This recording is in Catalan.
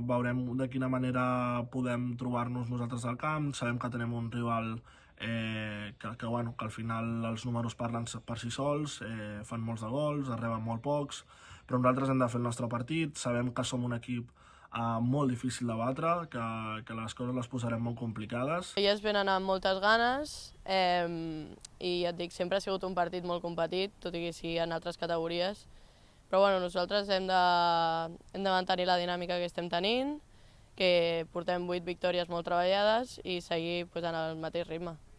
veurem de quina manera podem trobar-nos nosaltres al camp. Sabem que tenem un rival que al final els números parlen per si sols, fan molts de gols, es reben molt pocs, però nosaltres hem de fer el nostre partit. Sabem que som un equip molt difícil de batre, que les coses les posarem molt complicades. Elles venen amb moltes ganes i ja et dic, sempre ha sigut un partit molt competit, tot i que sigui en altres categories. Però bueno, nosaltres hem de mantenir la dinàmica que estem tenint, que portem 8 victòries molt treballades i seguir en el mateix ritme.